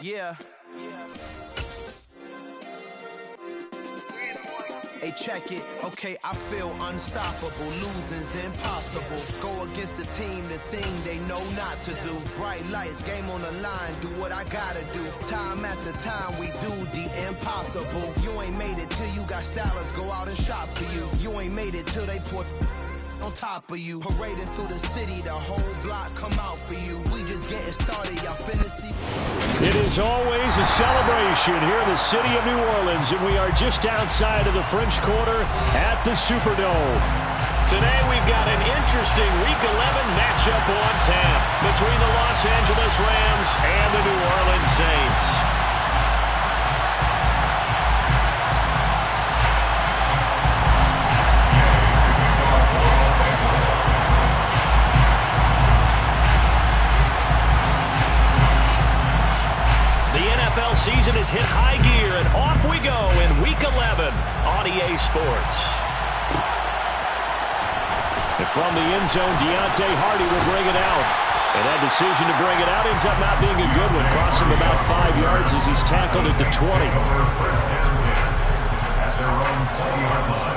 Yeah. Hey, check it. Okay, I feel unstoppable. Losing's impossible. Go against the team, the thing they know not to do. Bright lights, game on the line. Do what I gotta do. Time after time, we do the impossible. You ain't made it till you got stylers go out and shop for you. You ain't made it till they put on top of you. Parading through the city, the whole block come out for you. We just getting started, y'all finna see. It is always a celebration here in the city of New Orleans, and we are just outside of the French Quarter at the Superdome. Today we've got an interesting Week 11 matchup on tap between the Los Angeles Rams and the New Orleans Saints. Season is hit high gear, and off we go in Week 11 on EA Sports. And from the end zone, Deontay Hardy will bring it out. And that decision to bring it out ends up not being a good one. Costs him about 5 yards as he's tackled at the 20. At their own 20-yard line.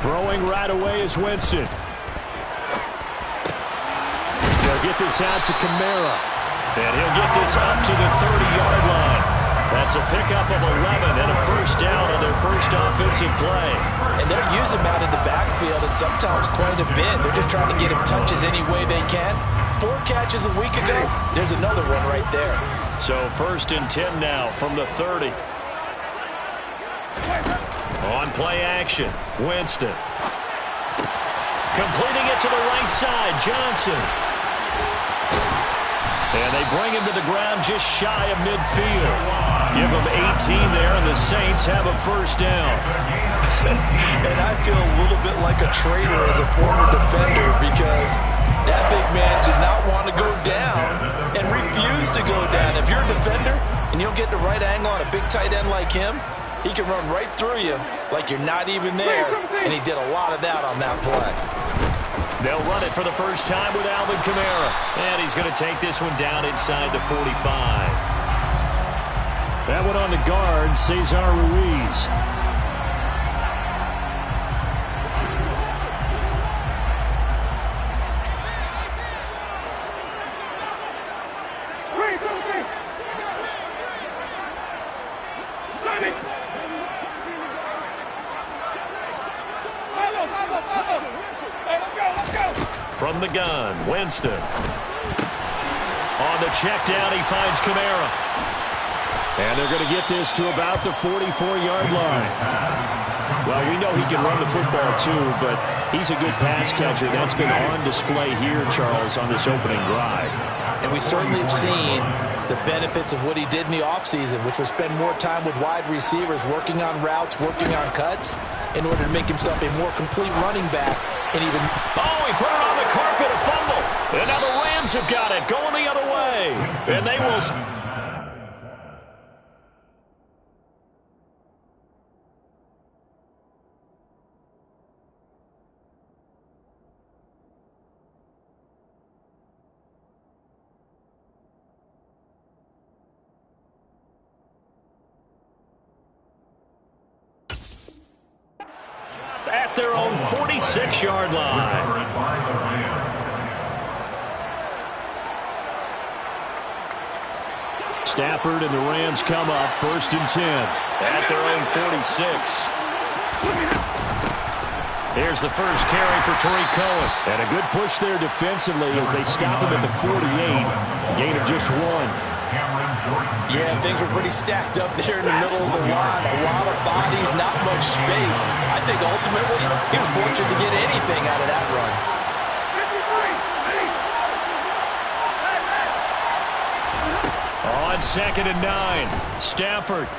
Throwing right away is Winston. They'll get this out to Kamara. And he'll get this up to the 30-yard line. That's a pickup of 11 and a first down on their first offensive play. And they're using him out in the backfield, and sometimes quite a bit. They're just trying to get him touches any way they can. 4 catches a week ago. There's another one right there. So 1st and 10 now from the 30. On play action, Winston. Completing it to the right side, Johnson. And they bring him to the ground just shy of midfield. Give him 18 there, and the Saints have a first down. And I feel a little bit like a traitor as a former defender, because that big man did not want to go down and refused to go down. If you're a defender and you don't get the right angle on a big tight end like him, he can run right through you like you're not even there, and he did a lot of that on that play. They'll run it for the first time with Alvin Kamara, and he's going to take this one down inside the 45. That one on the guard, Cesar Ruiz. From the gun, Winston. On the check down, he finds Kamara. And they're going to get this to about the 44-yard line. Well, we know he can run the football too, but he's a good pass catcher. That's been on display here, Charles, on this opening drive. And we certainly have seen the benefits of what he did in the offseason, which was spend more time with wide receivers, working on routes, working on cuts, in order to make himself a more complete running back. And even, oh, he put it on the carpet, a fumble. And now the Rams have got it, going the other way. And they will... at their own 46-yard line. Stafford and the Rams come up 1st and 10 at their own 46. Here's the first carry for Tariq Cohen. And a good push there defensively as they stop him at the 48. Gain of just 1. Yeah, things were pretty stacked up there in the middle of the line. A lot of bodies, not much space. I think ultimately he was fortunate to get anything out of that run. On 2nd and 9. Stafford.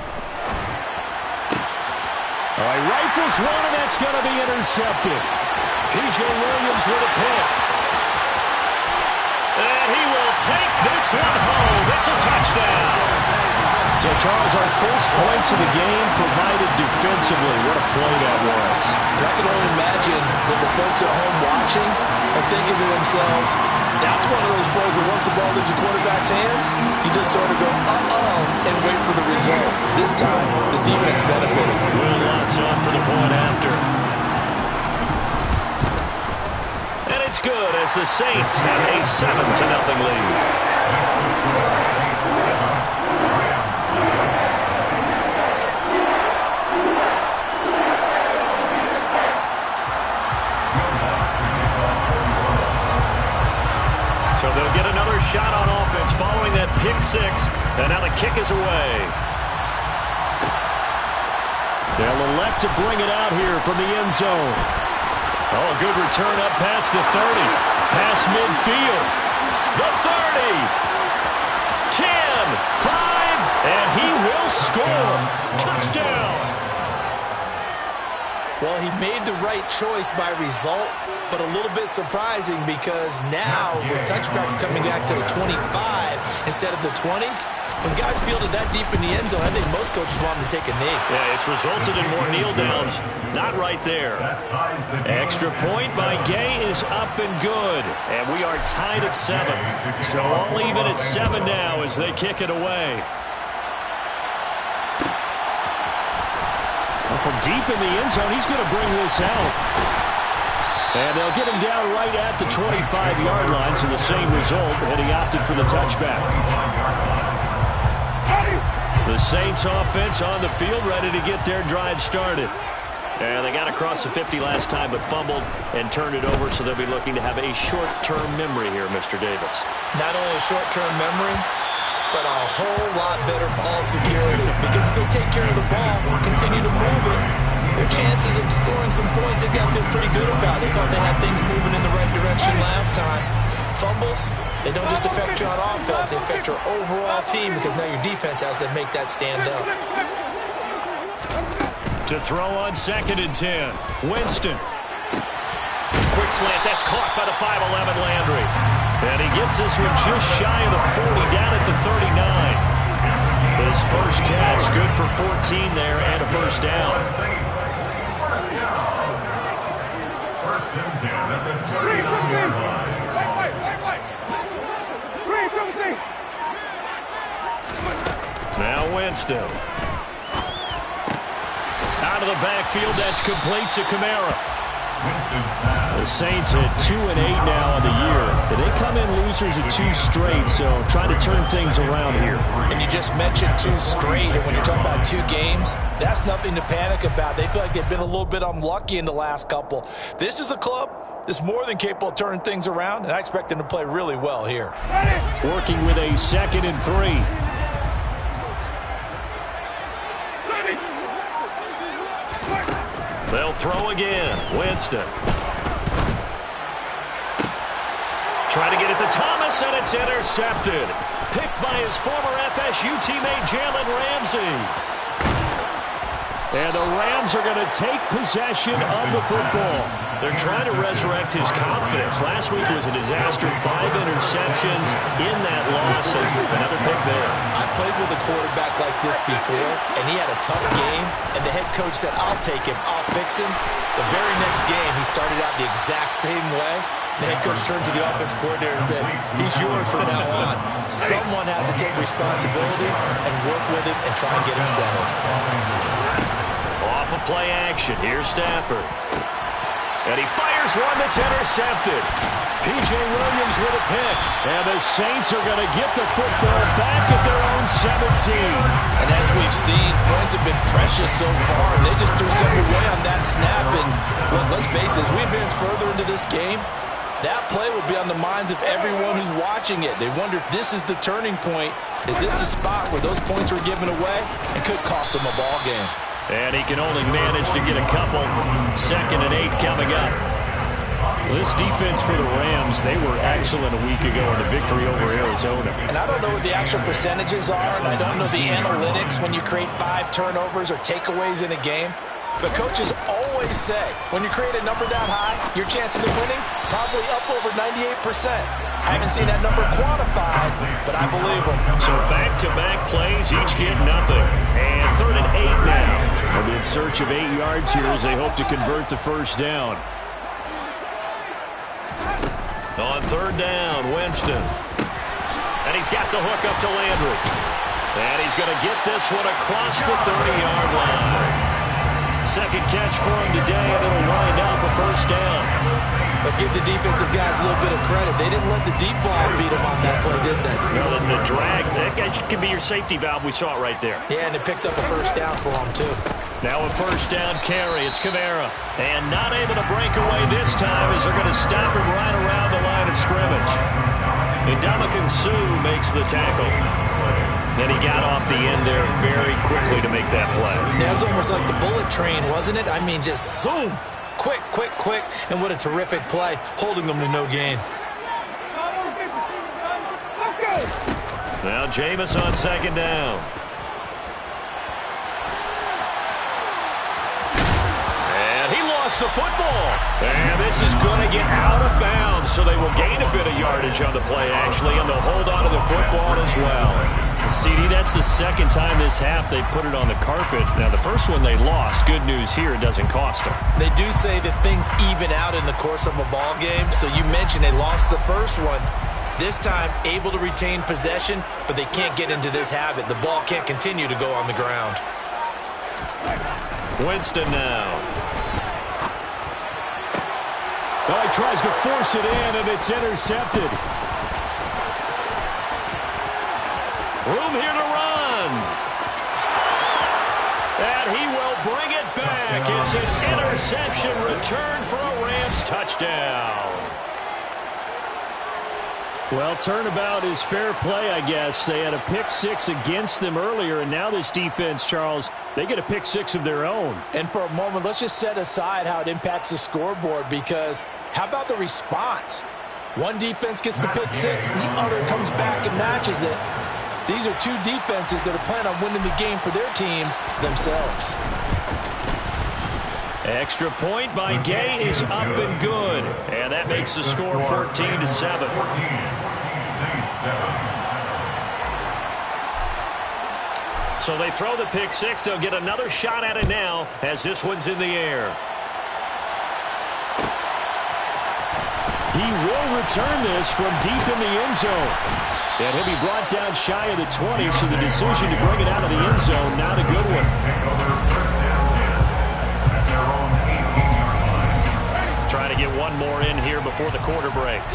All right, rifles one, and that's going to be intercepted. P.J. Williams with a pick. And he will take this one home. It's a touchdown. So, Charles, our first points of the game provided defensively. What a play that was. I can only imagine that the folks at home watching are thinking to themselves, that's one of those plays where once the ball leaves the quarterback's hands, you just sort of go, uh-oh, and wait for the result. This time, the defense benefited. Will Lutz on for the point after. And it's good as the Saints have a 7-0 lead. So they'll get another shot on offense following that pick six. And now the kick is away. They'll elect to bring it out here from the end zone. Oh, a good return up past the 30. Past midfield. The 30. 10, 5, and he will score. Touchdown. Well, he made the right choice by result, but a little bit surprising because now with touchbacks coming back to the 25 instead of the 20, when guys fielded that deep in the end zone, I think most coaches want them to take a knee. Yeah, it's resulted in more kneel downs. Not right there. Extra point by Gay is up and good. And we are tied at 7. So all even at 7 now as they kick it away. From deep in the end zone, he's going to bring this out. And they'll get him down right at the 25-yard line, so the same result, and he opted for the touchback. The Saints offense on the field, ready to get their drive started. And they got across the 50 last time, but fumbled and turned it over, so they'll be looking to have a short-term memory here, Mr. Davis. Not only a short-term memory, but a whole lot better ball security. Because if they take care of the ball, continue to move it, their chances of scoring some points, they got to feel pretty good about. They thought they had things moving in the right direction last time. Fumbles, they don't just affect you on offense, they affect your overall team because now your defense has to make that stand up. To throw on 2nd and 10. Winston. Quick slant, that's caught by the 5'11" Landry. And he gets this one just shy of the 40, down at the 39. His first catch, good for 14 there and a first down. Now Winston. Out of the backfield, that's complete to Kamara. The Saints at 2-8 now on the year. They come in losers at 2 straight, so trying to turn things around here. And you just mentioned 2 straight, and when you're talking about 2 games, that's nothing to panic about. They feel like they've been a little bit unlucky in the last couple. This is a club that's more than capable of turning things around, and I expect them to play really well here. Working with a 2nd and 3. They'll throw again. Winston. Trying to get it to Thomas, and it's intercepted. Picked by his former FSU teammate Jalen Ramsey. And the Rams are going to take possession of the football. They're trying to resurrect his confidence. Last week was a disaster. 5 interceptions in that loss, and another pick there. I played with a quarterback like this before, and he had a tough game, and the head coach said, I'll take him, I'll fix him. The very next game, he started out the exact same way. The head coach turned to the offense coordinator and said, he's yours from now on. Someone has to take responsibility and work with him and try and get him settled. Off of play action, here's Stafford. And he fires one that's intercepted. P.J. Williams with a pick. And the Saints are going to get the football back at their own 17. And as we've seen, points have been precious so far. And they just threw something away on that snap. And look, let's face it, as we advance further into this game, that play will be on the minds of everyone who's watching it. They wonder if this is the turning point. Is this the spot where those points were given away? It could cost them a ball game. And he can only manage to get a couple. 2nd and 8 coming up. This defense for the Rams, they were excellent a week ago in the victory over Arizona. And I don't know what the actual percentages are, and I don't know the analytics when you create 5 turnovers or takeaways in a game. But coaches always say, when you create a number that high, your chances of winning probably up over 98%. I haven't seen that number quantified, but I believe them. So back-to-back plays, each get nothing. And 3rd and 8 now. They'll be in search of 8 yards here as they hope to convert the first down. On 3rd down, Winston. And he's got the hook up to Landry. And he's going to get this one across the 30-yard line. Second catch for him today, and it'll wind up a first down. But give the defensive guys a little bit of credit. They didn't let the deep ball beat them on that play, did they? Well, and the drag, that can be your safety valve. We saw it right there. Yeah, and it picked up a first down for them, too. Now a first down carry. It's Kamara. And not able to break away this time as they're going to stop him right around the line of scrimmage. Ndamukong Suh makes the tackle. Then he got off the end there very quickly to make that play. Yeah, it was almost like the bullet train, wasn't it? I mean, just zoom. Quick, quick, quick. And what a terrific play, holding them to no gain. Now Jameis on 2nd down. And he lost the football. And this is going to get out of bounds, so they will gain a bit of yardage on the play, actually, and they'll hold on to the football as well. CD, that's the second time this half they've put it on the carpet. Now, the first one they lost. Good news here, it doesn't cost them. They do say that things even out in the course of a ball game. So you mentioned they lost the first one. This time, able to retain possession, but they can't get into this habit. The ball can't continue to go on the ground. Winston now. Oh, he tries to force it in, and it's intercepted. Room here to run. And he will bring it back. It's an interception return for a Rams touchdown. Well, turnabout is fair play, I guess. They had a pick 6 against them earlier, and now this defense, Charles, they get a pick 6 of their own. And for a moment, let's just set aside how it impacts the scoreboard, because how about the response? One defense gets the pick 6, the other comes back and matches it. These are 2 defenses that are planning on winning the game for their teams themselves. Extra point by Gay is up and good. And that makes the score 14-7. So they throw the pick 6. They'll get another shot at it now as this one's in the air. He will return this from deep in the end zone. And he'll be brought down shy of the 20, so the decision to bring it out of the end zone, not a good one. Trying to get one more in here before the quarter breaks.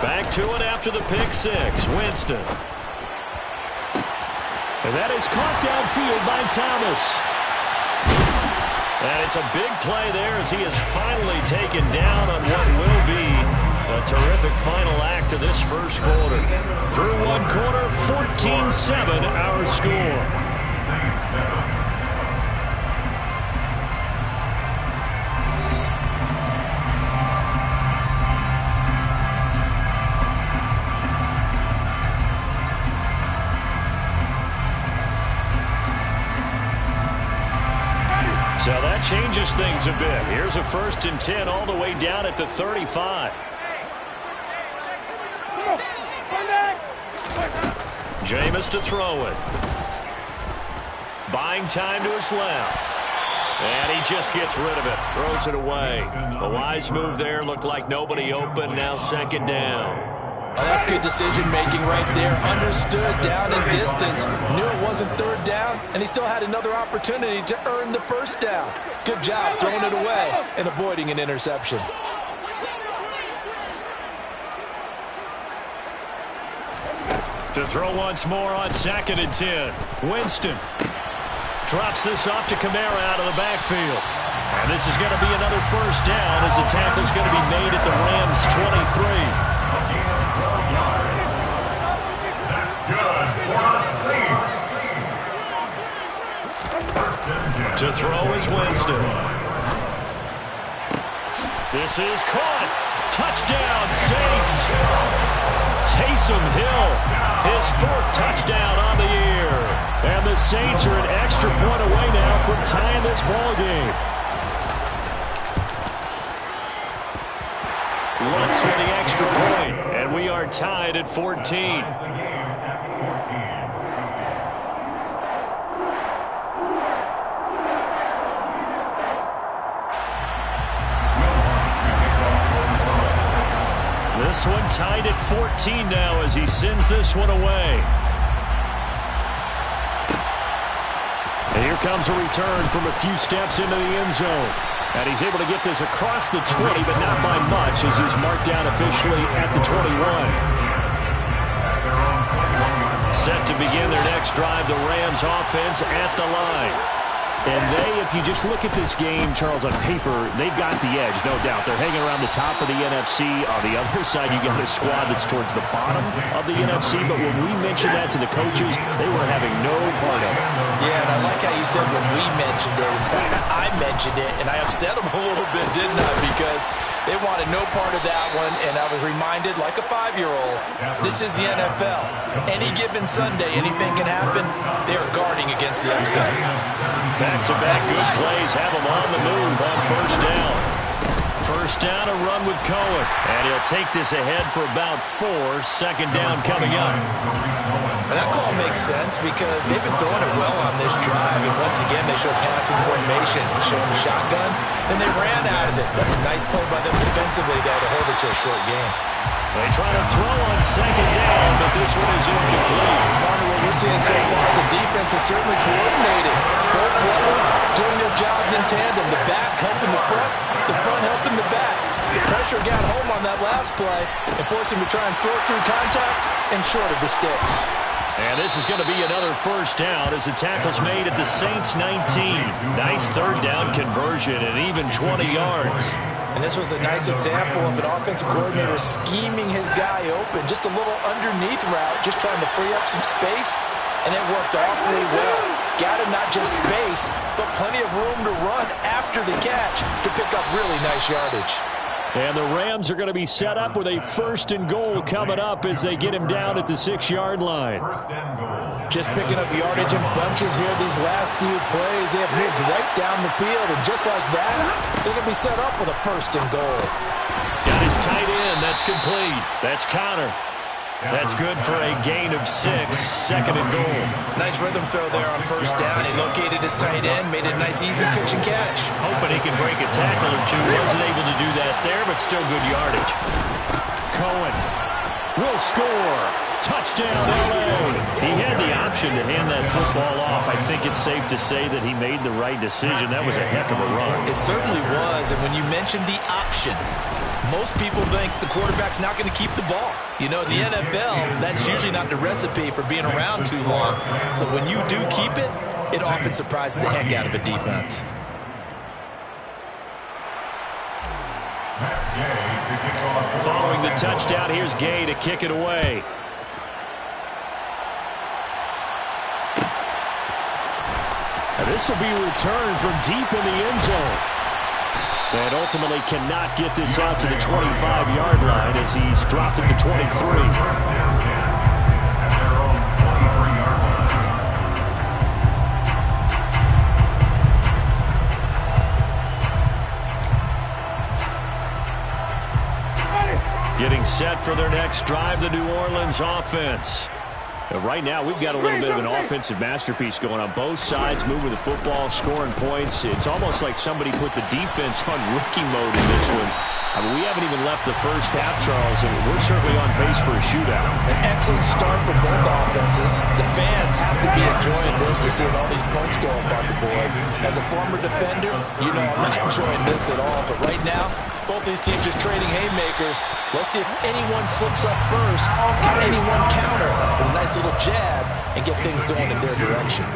Back to it after the pick 6. Winston. And that is caught downfield by Thomas. And it's a big play there as he is finally taken down on what will be a terrific final act of this first quarter. Through one quarter, 14-7 our score. So that changes things a bit. Here's a 1st and 10 all the way down at the 35. Jameis to throw it. Buying time to his left. And he just gets rid of it. Throws it away. A wise move there. Looked like nobody open. Now 2nd down. Oh, that's good decision-making right there. Understood down and distance. Knew it wasn't 3rd down, and he still had another opportunity to earn the 1st down. Good job throwing it away and avoiding an interception. To throw once more on 2nd and 10. Winston drops this off to Kamara out of the backfield. And this is going to be another 1st down as the tackle's going to be made at the Rams' 23. To throw is Winston. This is caught. Touchdown, Saints. Taysom Hill, his 4th touchdown on the year. And the Saints are an extra point away now from tying this ball game. Lutz with the extra point, and we are tied at 14. This one tied at 14 now as he sends this one away. And here comes a return from a few steps into the end zone. And he's able to get this across the 20, but not by much as he's marked down officially at the 21. Set to begin their next drive, the Rams offense at the line. And if you just look at this game, Charles, on paper, they've got the edge, no doubt. They're hanging around the top of the NFC. On the other side, you got a squad that's towards the bottom of the NFC. But when we mentioned that to the coaches, they were having no part of it. Yeah, and I like how you said when we mentioned it. In fact, I mentioned it, and I upset them a little bit, didn't I? Because they wanted no part of that one, and I was reminded, like a 5-year-old, this is the NFL. Any given Sunday, anything can happen. They are guarding against the upset. Back-to-back good plays have them on the move on first down. First down, a run with Cohen. And he'll take this ahead for about 4. Second down coming up. And that call makes sense because they've been throwing it well on this drive. And once again, they show passing formation, showing the shotgun, and they ran out of it. That's a nice play by them defensively, though, to hold it to a short game. They try to throw on second down, but this one is incomplete. Partner, what we're seeing so far is the defense is certainly coordinated. Both levels doing their jobs in tandem. The back helping the front helping the back. The pressure got home on that last play and forced him to try and throw through contact and short of the sticks. And this is going to be another first down as the tackle's made at the Saints 19. Nice third down conversion and even 20 yards. And this was a nice example of an offensive coordinator scheming his guy open. Just a little underneath route, just trying to free up some space, and it worked awfully well. Got him not just space, but plenty of room to run after the catch to pick up really nice yardage. And the Rams are going to be set up with a 1st and goal coming up as they get him down at the 6-yard line. Just picking up yardage in bunches here these last few plays. They have moved right down the field, and just like that, they're going to be set up with a 1st and goal. Got his tight end. That's complete. That's Connor. That's good for a gain of 6. 2nd and goal. Nice rhythm throw there on first down. He located his tight end, made it a nice easy catch and catch. Hoping he can break a tackle or two. Wasn't able to do that there, but still good yardage. Cohen will score. Touchdown, L.A. He had the option to hand that football off. I think it's safe to say that he made the right decision. That was a heck of a run. It certainly was, and when you mentioned the option, most people think the quarterback's not going to keep the ball. You know, in the NFL, that's usually not the recipe for being around too long. So when you do keep it, it often surprises the heck out of a defense. Following the touchdown, here's Gay to kick it away. And this will be returned from deep in the end zone. And ultimately cannot get this out to the 25-yard line as he's dropped at the 23. Getting set for their next drive, the New Orleans offense. Right now, we've got a little bit of an offensive masterpiece going on. Both sides moving the football, scoring points. It's almost like somebody put the defense on rookie mode in this one. I mean, we haven't even left the first half, Charles, and we're certainly on pace for a shootout. An excellent start for both offenses. The fans have to be enjoying this to see all these points go up on the board. As a former defender, you know I'm not enjoying this at all. But right now, both these teams just trading haymakers. Let's see if anyone slips up first. Can anyone counter with a nice little jab and get things going in their direction?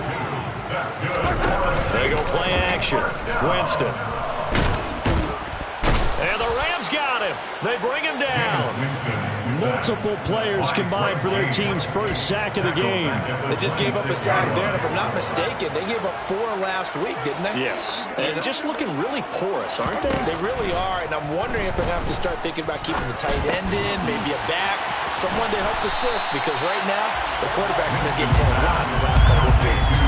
They go play action. Winston. And the Rams got him. They bring him down. Multiple players combined for their team's first sack of the game. They just gave up a sack there, and if I'm not mistaken, they gave up 4 last week, didn't they? Yes. And just looking really porous, aren't they? They really are, and I'm wondering if they're going to have to start thinking about keeping the tight end in, maybe a back, someone to help assist, because right now, the quarterback's been getting hit a lot in the last couple of games.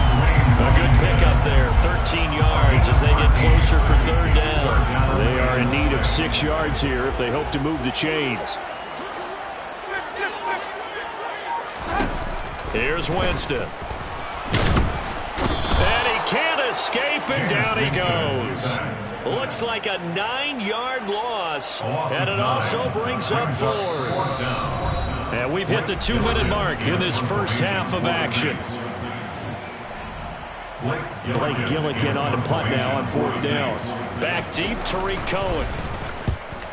A good pickup there, 13 yards as they get closer for third down. They are in need of 6 yards here if they hope to move the chains. Here's Winston. And he can't escape, and down he goes. Looks like a 9-yard loss, and it also brings up 4. And we've hit the 2-minute mark in this first half of action. Blake Gillikin on the punt now on 4th down. Back deep, Tariq Cohen.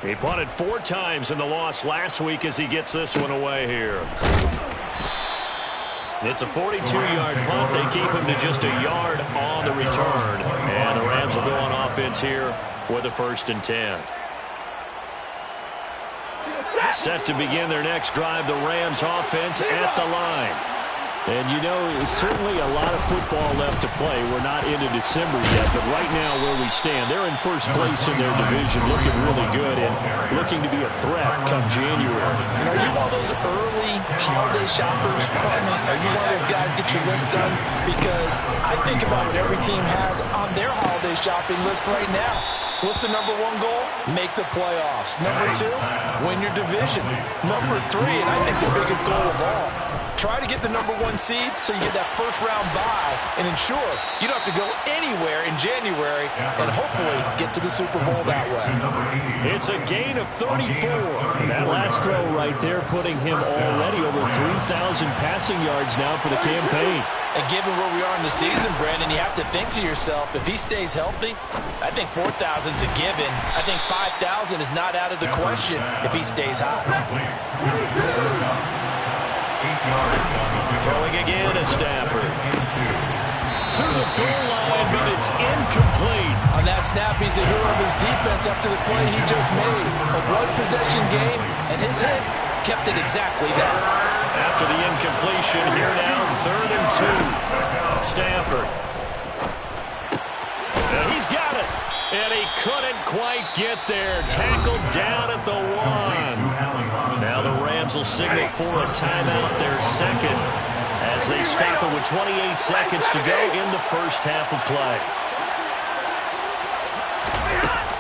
He punted 4 times in the loss last week as he gets this one away here. It's a 42-yard punt. They keep him to just a yard on the return. And the Rams will go on offense here with a 1st and 10. Set to begin their next drive, the Rams offense at the line. And, you know, certainly a lot of football left to play. We're not into December yet, but right now where we stand, they're in first place in their division, looking really good and looking to be a threat come January. And are you one of those early holiday shoppers, partner? Are you one of those guys get your list done? Because I think about what every team has on their holiday shopping list right now. What's the number 1 goal? Make the playoffs. Number 2, win your division. Number 3, and I think the biggest goal of all, try to get the number 1 seed so you get that first-round bye and ensure you don't have to go anywhere in January and hopefully get to the Super Bowl that way. It's a gain of 34. That last throw right there putting him already over 3,000 passing yards now for the campaign. And given where we are in the season, Brandon, you have to think to yourself, if he stays healthy, I think 4,000 is a given. I think 5,000 is not out of the question if he stays high. Throwing again to Stafford. To the goal line, but it's incomplete. On that snap, he's a hero of his defense after the play he just made. A one-possession game, and his hit kept it exactly that. After the incompletion, here now, 3rd and 2. Stafford. And he's got it. And he couldn't quite get there. Tackled down at the 1. Now the Rams will signal for a timeout, their second, as they stop it with 28 seconds to go in the first half of play.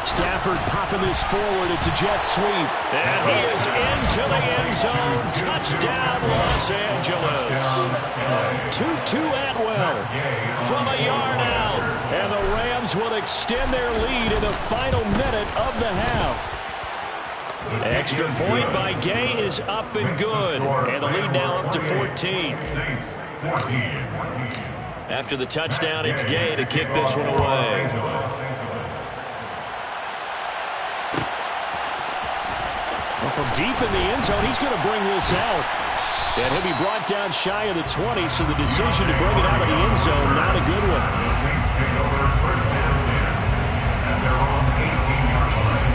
Stafford popping this forward. It's a jet sweep. And he is into the end zone. Touchdown, Los Angeles. Tutu Atwell from a yard out. And the Rams will extend their lead in the final minute of the half. Extra point by Gay is up and good. And the lead now up to 14. After the touchdown, it's Gay to kick this one away. From deep in the end zone, he's going to bring this out. And he'll be brought down shy of the 20, so the decision to bring it out of the end zone, not a good one. Saints take over 1st and 10 at their own 18-yard line.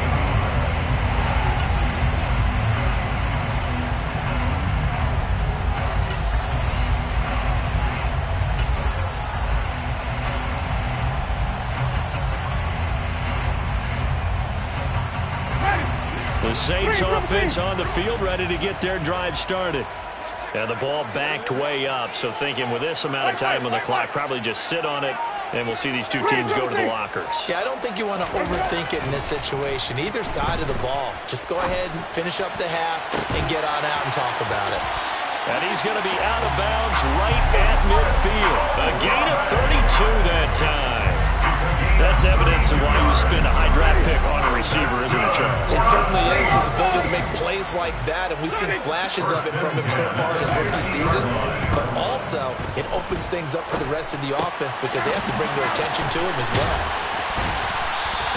The Saints offense on the field, ready to get their drive started. And the ball backed way up, so thinking with this amount of time on the clock, probably just sit on it, and we'll see these two teams go to the lockers. Yeah, I don't think you want to overthink it in this situation. Either side of the ball. Just go ahead and finish up the half and get on out and talk about it. And he's going to be out of bounds right at midfield. A gain of 32 that time. That's evidence of why you spend a high draft pick on a receiver, isn't it, Charles? It certainly is. His ability to make plays like that, and we've seen flashes of it from him so far in his rookie season. But also, it opens things up for the rest of the offense because they have to bring their attention to him as well.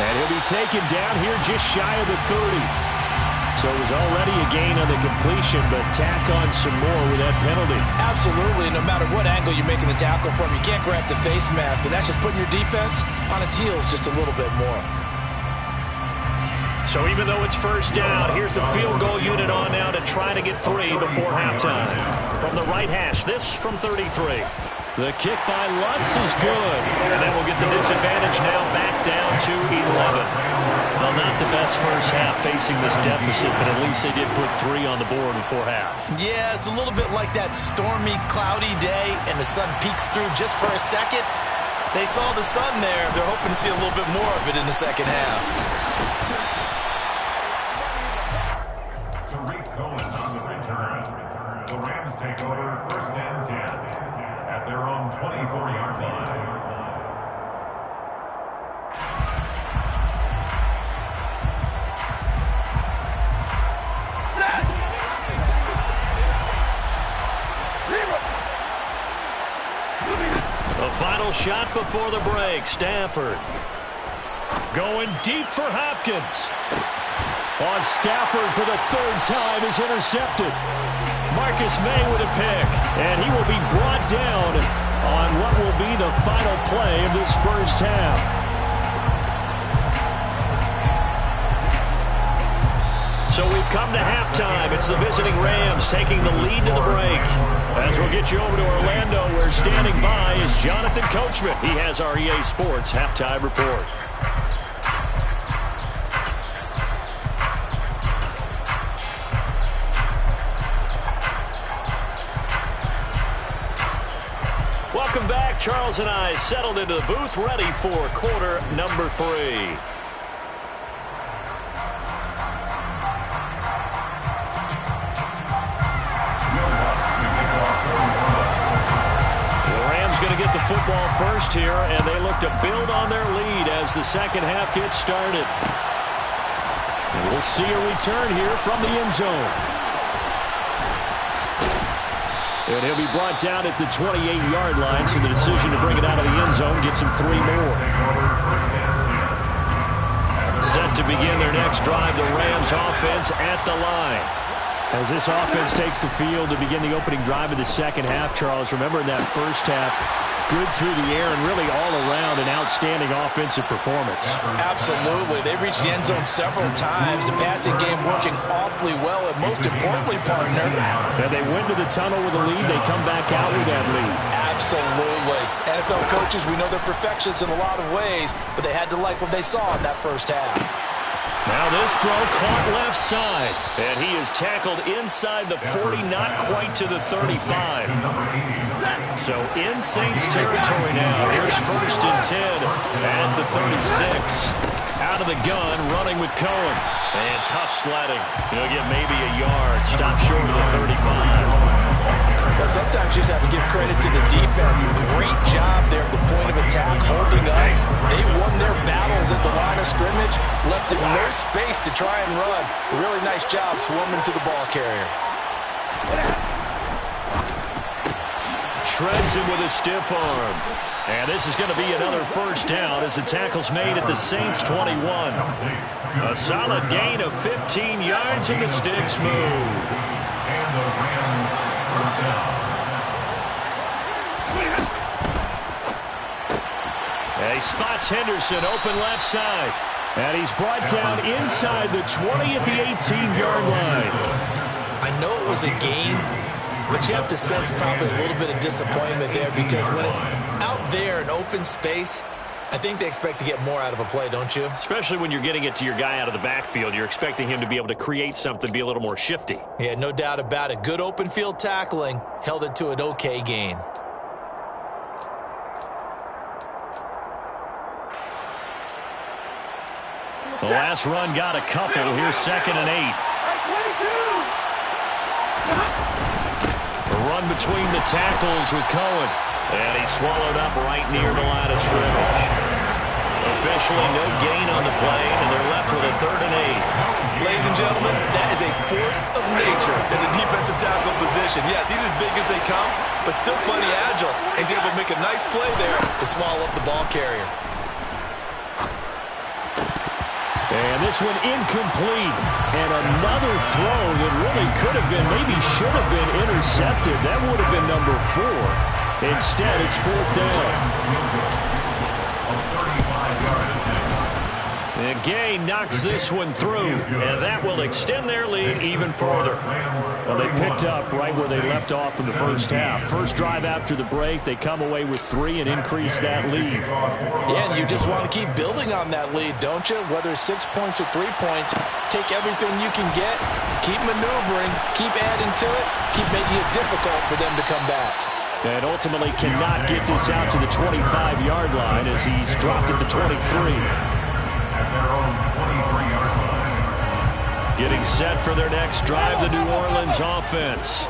And he'll be taken down here just shy of the 30. So it was already a gain on the completion, but tack on some more with that penalty. Absolutely. No matter what angle you're making the tackle from, you can't grab the face mask, and that's just putting your defense on its heels just a little bit more. So even though it's first down, here's the field goal unit on now to try to get 3 before halftime. From the right hash, this from 33. The kick by Lutz is good. And then we'll get the disadvantage now back down to 11. Well, not the best first half facing this deficit, but at least they did put 3 on the board before half. Yeah, it's a little bit like that stormy, cloudy day, and the sun peeks through just for a second. They saw the sun there. They're hoping to see a little bit more of it in the second half. Tariq Cohen on the return. The Rams take over first and 10 at their own 24-yard line. The final shot before the break. Stafford going deep for Hopkins. On Stafford for the 3rd time is intercepted. Marcus May with a pick. And he will be brought down on what will be the final play of this first half. So we've come to halftime. It's the visiting Rams taking the lead to the break. As we'll get you over to Orlando, where standing by is Jonathan Coachman. He has our EA Sports halftime report. Welcome back. Charles and I settled into the booth, ready for quarter number 3. Get the football first here, and they look to build on their lead as the second half gets started. And we'll see a return here from the end zone. And he'll be brought down at the 28-yard line, so the decision to bring it out of the end zone gets him 3 more. Set to begin their next drive, the Rams offense at the line. As this offense takes the field to begin the opening drive of the second half, Charles, remember in that first half, good through the air and really all around an outstanding offensive performance. Absolutely. They reached the end zone several times. The passing game working awfully well, and most importantly, partner, and they went to the tunnel with a lead. They come back out with that lead. Absolutely. NFL coaches, we know they're perfectionists in a lot of ways, but they had to like what they saw in that first half. Now this throw caught left side, and he is tackled inside the 40, not quite to the 35. So in Saints territory now. Here's 1st and 10 at the 36. Out of the gun, running with Cohen. And tough sledding. He'll get maybe a yard. Stop short of the 35. Well, sometimes you just have to give credit to the defense. Great job there at the point of attack, holding up. They won their battles at the line of scrimmage, left it no space to try and run. A really nice job swarming to the ball carrier. Shreds him with a stiff arm. And this is going to be another first down as the tackle's made at the Saints 21. A solid gain of 15 yards and the sticks move. And the Rams first down. And he spots Henderson open left side. And he's brought down inside the 20 at the 18-yard line. I know it was a gain, but you have to sense probably a little bit of disappointment there, because when it's out there in open space, I think they expect to get more out of a play, don't you? Especially when you're getting it to your guy out of the backfield. You're expecting him to be able to create something, be a little more shifty. Yeah, no doubt about it. Good open field tackling held it to an okay gain. The last run got a couple. Here's 2nd and 8. A run between the tackles with Cohen. And he's swallowed up right near the line of scrimmage. Officially no gain on the play, and they're left with a 3rd and 8. Ladies and gentlemen, that is a force of nature in the defensive tackle position. Yes, he's as big as they come, but still plenty agile. He's able to make a nice play there to swallow up the ball carrier. And this one incomplete. And another throw that really could have been, maybe should have been intercepted. That would have been number 4. Instead, it's 4th down. And Gay knocks this one through, and that will extend their lead even further. Well, they picked up right where they left off in the first half. First drive after the break, they come away with 3 and increase that lead. Yeah, and you just want to keep building on that lead, don't you? Whether it's 6 points or 3 points, take everything you can get, keep maneuvering, keep adding to it, keep making it difficult for them to come back. And ultimately cannot get this out to the 25-yard line as he's dropped at the 23. At their own 23-yard line. Getting set for their next drive, the New Orleans offense.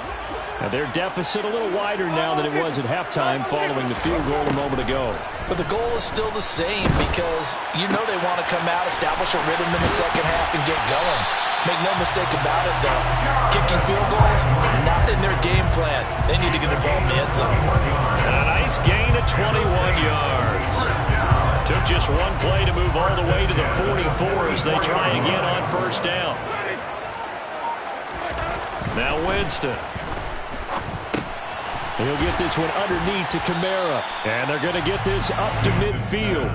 Now their deficit a little wider now than it was at halftime following the field goal a moment ago. But the goal is still the same because you know they want to come out, establish a rhythm in the second half, and get going. Make no mistake about it, though. Kicking field goals, not in their game plan. They need to get the ball in the end zone. And a nice gain of 21 yards. Took just one play to move all the way to the 44 as they try again on first down. Now Winston. He'll get this one underneath to Kamara. And they're going to get this up to midfield.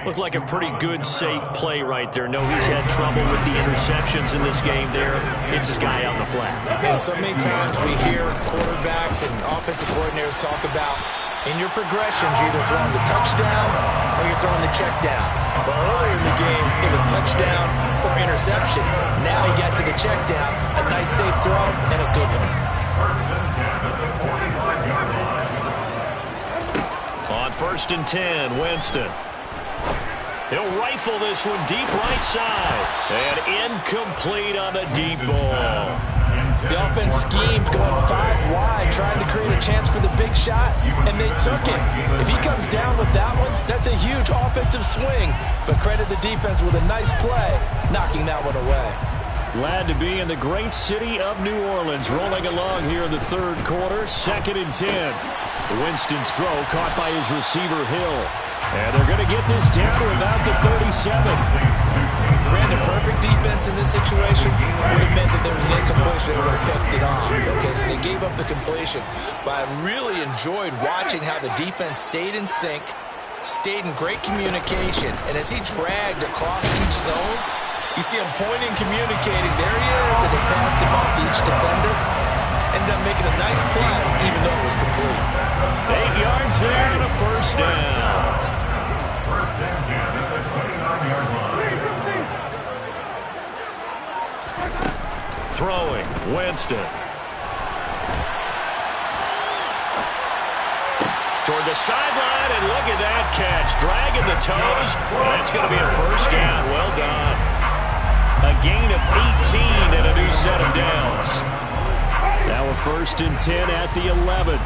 Looked like a pretty good, safe play right there. No, he's had trouble with the interceptions in this game there. It's his guy out in the flat. Yeah, so many times we hear quarterbacks and offensive coordinators talk about in your progressions, you're either throwing the touchdown or you're throwing the check down. But earlier in the game, it was touchdown or interception. Now he got to the check down, a nice safe throw, and a good one. First and 10 at the 45-yard line. On first and 10, Winston. He'll rifle this one deep right side. And incomplete on the deep ball. The offense schemed going 5 wide, trying to create a chance for the big shot, and they took it. If he comes down with that one, that's a huge offensive swing. But credit the defense with a nice play, knocking that one away. Glad to be in the great city of New Orleans, rolling along here in the third quarter. 2nd and 10. Winston's throw caught by his receiver, Hill. And they're going to get this down to about the 37. Brandon, perfect defense in this situation would have meant that there was an incompletion and would have picked it off. Okay, so they gave up the completion. But I really enjoyed watching how the defense stayed in sync, stayed in great communication, and as he dragged across each zone, you see him pointing, communicating. There he is, and they passed him off to each defender. Ended up making a nice play, even though it was complete. 8 yards there and a first down. First and 10 at the 29-yard line. Throwing, Winston. Toward the sideline, and look at that catch. Dragging the toes. That's going to be a first down. Well done. A gain of 18 and a new set of downs. Now a first and 10 at the 11.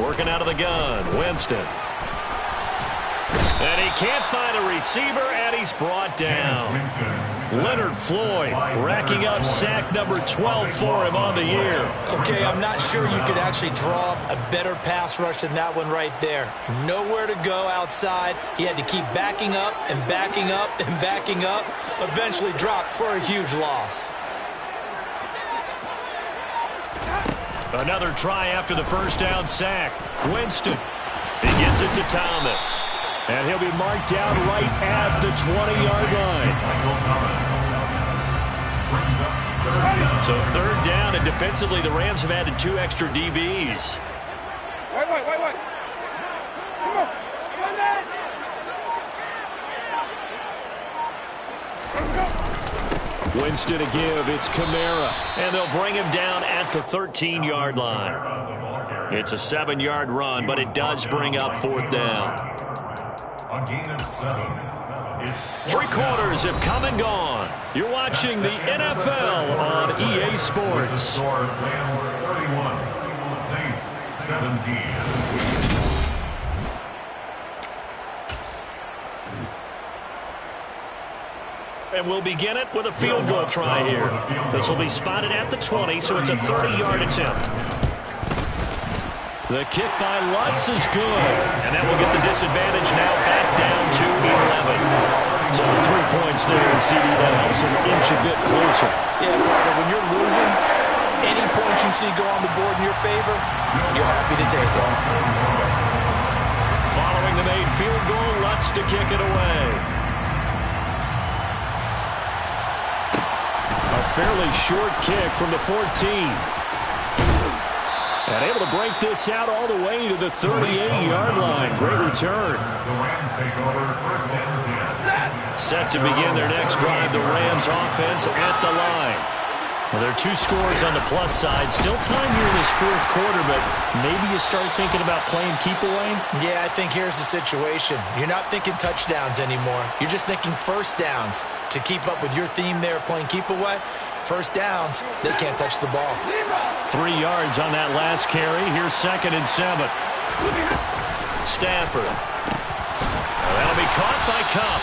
Working out of the gun, Winston. And he can't find a receiver, and he's brought down. Leonard Floyd racking up sack number 12 for him on the year. Okay, I'm not sure you could actually draw up a better pass rush than that one right there. Nowhere to go outside. He had to keep backing up and backing up and backing up. Eventually dropped for a huge loss. Another try after the first down sack. Winston. He gets it to Thomas. And he'll be marked down right at the 20-yard line. So third down, and defensively, the Rams have added 2 extra DBs. Wait. Come on. Winston to give. It's Kamara. And they'll bring him down at the 13-yard line. It's a 7-yard run, but it does bring up fourth down. A gain of 7. It's 3 quarters have come and gone. You're watching the NFL on EA Sports. Rams 31, Saints 17. And we'll begin it with a field goal try here. This will be spotted at the 20, so it's a 30-yard attempt. The kick by Lutz is good. And that will get the disadvantage now back down to 11. So 3 points there, and CD, that helps him inch a bit closer. Yeah, Ryder, when you're losing, any point points you see go on the board in your favor, you're happy to take them. Following the made field goal, Lutz to kick it away. A fairly short kick from the 14. And able to break this out all the way to the 38-yard line. Great return. The Rams take over first and 10. Set to begin their next drive, the Rams offense at the line. Well, there are 2 scores on the plus side. Still time here in this fourth quarter, but maybe you start thinking about playing keep away? Yeah, I think here's the situation. You're not thinking touchdowns anymore. You're just thinking first downs. To keep up with your theme there, playing keep away, first downs, they can't touch the ball. 3 yards on that last carry. Here's 2nd and 7. Stafford. That'll be caught by Kupp.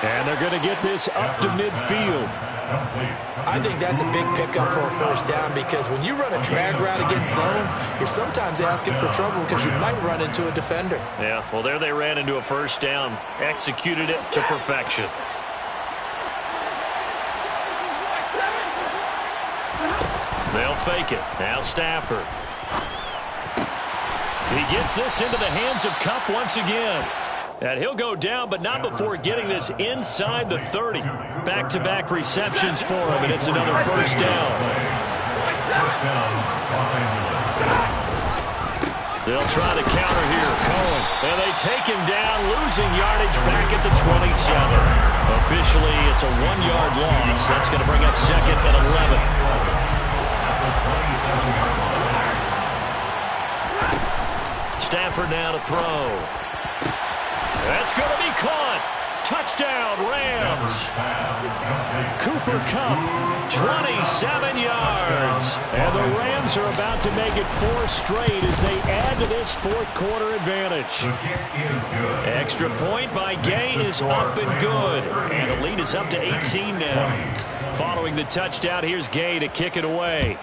And they're going to get this up to midfield. I think that's a big pickup for a first down because when you run a drag route against zone, you're sometimes asking for trouble because you might run into a defender. Yeah, well, there they ran into a first down. Executed it to perfection. They'll fake it. Now Stafford. He gets this into the hands of Kupp once again. And he'll go down, but not before getting this inside the 30. Back-to-back receptions for him, and it's another first down. They'll try to counter here. Cohen. And they take him down, losing yardage back at the 27. Officially, it's a 1-yard loss. That's going to bring up 2nd and 11. Stafford now to throw. That's going to be caught. Touchdown, Rams. Cooper Kupp, 27 yards. And the Rams are about to make it 4 straight as they add to this fourth quarter advantage. Extra point by Gay is up and good. And the lead is up to 18 now. Following the touchdown, here's Gay to kick it away.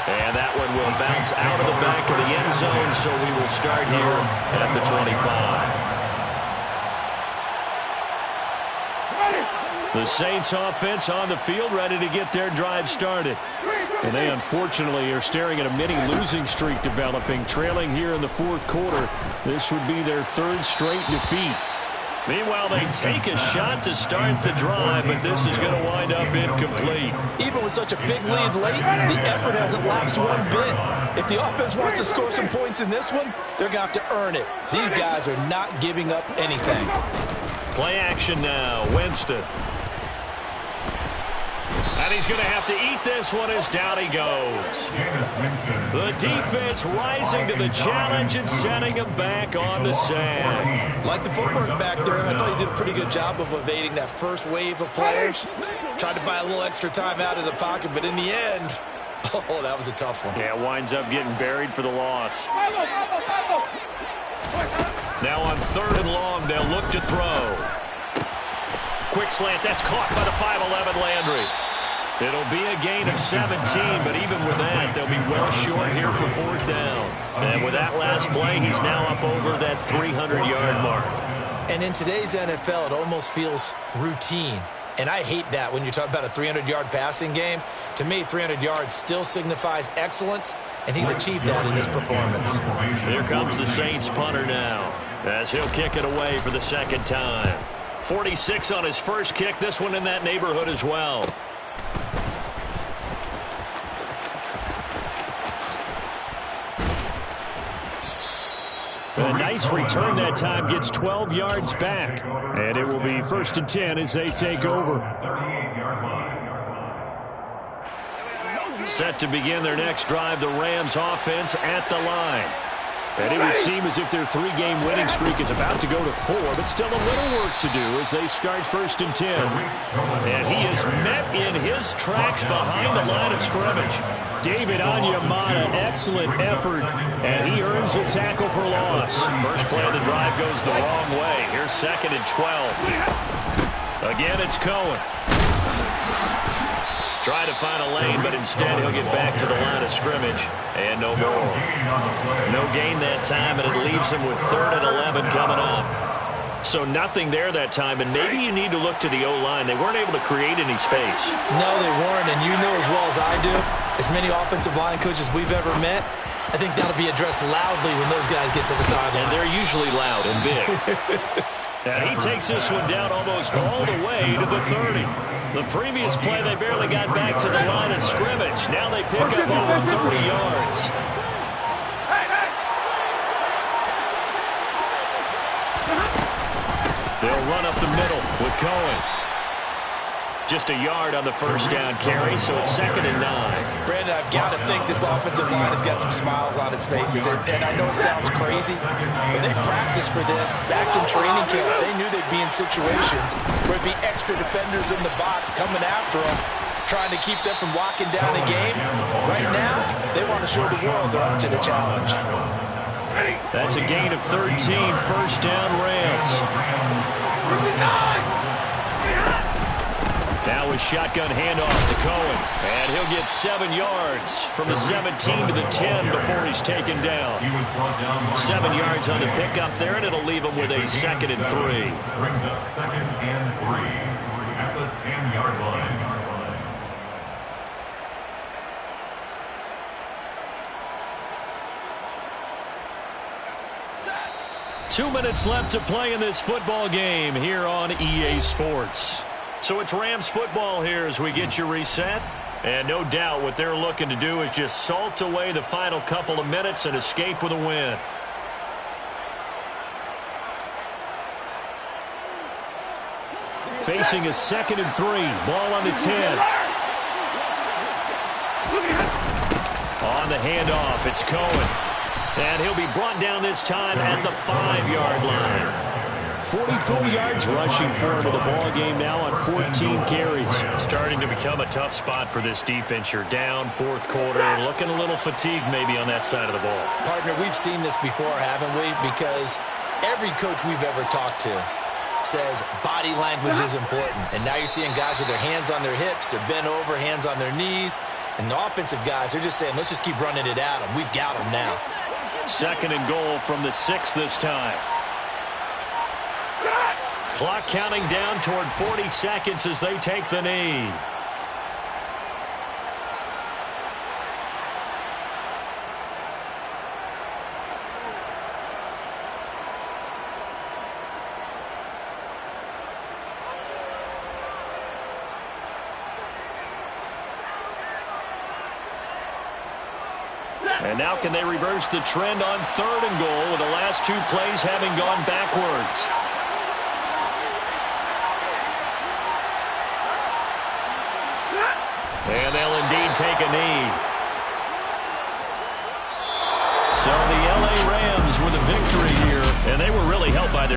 And that one will bounce out of the back of the end zone, so we will start here at the 25. The Saints offense on the field, ready to get their drive started. And they unfortunately are staring at a mini losing streak developing, trailing here in the fourth quarter. This would be their 3rd straight defeat. Meanwhile, they take a shot to start the drive, but this is going to wind up incomplete. Even with such a big lead late, the effort hasn't lapsed one bit. If the offense wants to score some points in this one, they're going to have to earn it. These guys are not giving up anything. Play action now. Winston. And he's going to have to eat this one as down he goes. The defense rising to the challenge and setting him back on the sand. Like the footwork back there, I thought he did a pretty good job of evading that first wave of players. Tried to buy a little extra time out of the pocket, but in the end, oh, that was a tough one. Yeah, winds up getting buried for the loss. Now on 3rd and long, they'll look to throw. Quick slant, that's caught by the 5'11" Landry. It'll be a gain of 17, but even with that, they'll be well short here for 4th down. And with that last play, he's now up over that 300-yard mark. And in today's NFL, it almost feels routine. And I hate that when you talk about a 300-yard passing game. To me, 300 yards still signifies excellence, and he's achieved that in his performance. Here comes the Saints punter now, as he'll kick it away for the 2nd time. 46 on his first kick, this one in that neighborhood as well. A nice return that time, gets 12 yards back. And it will be 1st and 10 as they take over. Set to begin their next drive, the Rams offense at the line. And it would seem as if their 3-game winning streak is about to go to 4, but still a little work to do as they start 1st and 10. And he is met in his tracks behind the line of scrimmage. David Onyemata, excellent effort, and he earns a tackle for loss. First play of the drive goes the wrong way. Here's 2nd and 12. Again, it's Cohen. Try to find a lane, but instead he'll get back to the line of scrimmage. And no more. No gain that time, and it leaves him with 3rd and 11 coming up. So nothing there that time, and maybe you need to look to the O-line. They weren't able to create any space. No, they weren't, and you know as well as I do, as many offensive line coaches we've ever met, I think that'll be addressed loudly when those guys get to the sideline. And they're usually loud and big. And he takes this one down almost all the way to the 30. The previous play, they barely got back to the line of scrimmage. Now they pick up over 30 yards. They'll run up the middle with Cohen. Just a yard on the first down carry, so it's 2nd and 9. Brandon, I've got to think this offensive line has got some smiles on its faces. And I know it sounds crazy, but they practiced for this back in training camp. They knew they'd be in situations where there'd be extra defenders in the box coming after them, trying to keep them from locking down a game. Right now, they want to show the world they're up to the challenge. That's a gain of 13, first down Rams. Now a shotgun handoff to Cohen. And he'll get 7 yards from the 17 to the 10 before he's taken down. 7 yards on the pickup there, and it'll leave him with a 2nd and 3. Brings up 2nd and 3 at the 10-yard line. 2 minutes left to play in this football game here on EA Sports. So it's Rams football here as we get you reset. And no doubt what they're looking to do is just salt away the final couple of minutes and escape with a win. Facing a 2nd and 3. Ball on the 10. On the handoff, it's Cohen. And he'll be brought down this time at the 5-yard line. 44 yards rushing for him in the ball game now on 14 carries. Starting to become a tough spot for this defense. You're down 4th quarter, looking a little fatigued maybe on that side of the ball. Partner, we've seen this before, haven't we? Because every coach we've ever talked to says body language is important. And now you're seeing guys with their hands on their hips, they're bent over, hands on their knees. And the offensive guys are just saying, let's just keep running it at them. We've got them now. 2nd and goal from the 6 this time. Clock counting down toward 40 seconds as they take the knee. And now can they reverse the trend on 3rd and goal with the last 2 plays having gone backwards? And they'll indeed take a knee. So the LA Rams with a victory here, and they were really helped by their